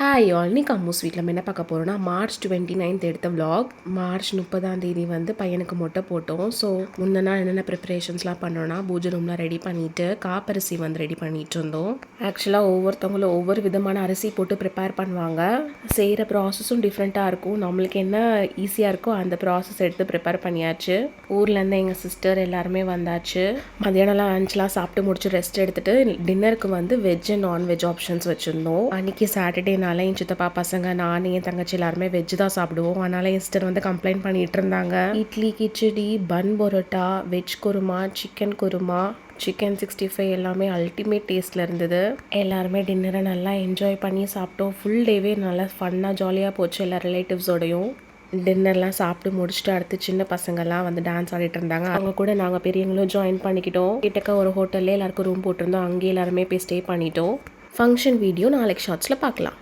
Hi all, இன்னைக்கு அம்மூஸ் வீட்டில் நம்ம என்ன பார்க்க போகிறோம்னா மார்ச் 29 எடுத்த vlog. மார்ச் 30 வந்து பையனுக்கு மொட்டை போட்டோம். ஸோ முன்ன நாள் என்னென்ன ப்ரிப்பரேஷன்ஸ்லாம் பண்ணோன்னா பூஜை ரூம்லாம் ரெடி பண்ணிவிட்டு காப்பரிசி வந்து ரெடி பண்ணிகிட்டு இருந்தோம். ஆக்சுவலாக ஒவ்வொருத்தவங்களும் ஒவ்வொரு விதமான அரிசி போட்டு ப்ரிப்பேர் பண்ணுவாங்க. செய்கிற ப்ராசஸும் டிஃப்ரெண்ட்டாக இருக்கும். நம்மளுக்கு என்ன ஈஸியாக இருக்கோ அந்த ப்ராசஸ் எடுத்து ப்ரிப்பேர் பண்ணியாச்சு. ஊர்லேருந்து எங்கள் சிஸ்டர் எல்லாருமே வந்தாச்சு. மதியானம்லாம் லஞ்ச்லாம் சாப்பிட்டு முடிச்சு ரெஸ்ட் எடுத்துகிட்டு டின்னருக்கு வந்து வெஜ் அண்ட் நான்வெஜ் ஆப்ஷன்ஸ் வச்சுருந்தோம். அன்றைக்கி சாட்டர்டே என் சித்தப்பா பசங்க நான் என் தங்கச்சி எல்லாருமே வெஜ் தான் சாப்பிடுவோம். அதனால என் சிஸ்டர் வந்து கம்ப்ளைண்ட் பண்ணிட்டு இருந்தாங்க. Idli, kichadi, bun parotta, veg kurma, chicken kurma, chicken 65 எல்லாமே அல்டிமேட் டேஸ்ட்டில் இருந்தது. எல்லாருமே டின்னரை நல்லா என்ஜாய் பண்ணி சாப்பிட்டோம். ஃபுல் டேவே நல்லா ஃபன்னாக ஜாலியாக போச்சு எல்லா ரிலேட்டிவ்ஸோடையும். டின்னர்லாம் சாப்பிட்டு முடிச்சுட்டு அடுத்து சின்ன பசங்கள்லாம் வந்து டான்ஸ் ஆடிட்டு இருந்தாங்க. அவங்க கூட நாங்கள் பெரியவங்களும் ஜாயின் பண்ணிக்கிட்டோம். கிட்டக்க ஒரு ஹோட்டல்லே எல்லாருக்கும் ரூம் போட்டிருந்தோம். அங்கேயே எல்லாருமே போய் ஸ்டே பண்ணிட்டோம். ஃபங்க்ஷன் வீடியோ நாளைக்கு ஷார்ட்ஸில் பார்க்கலாம்.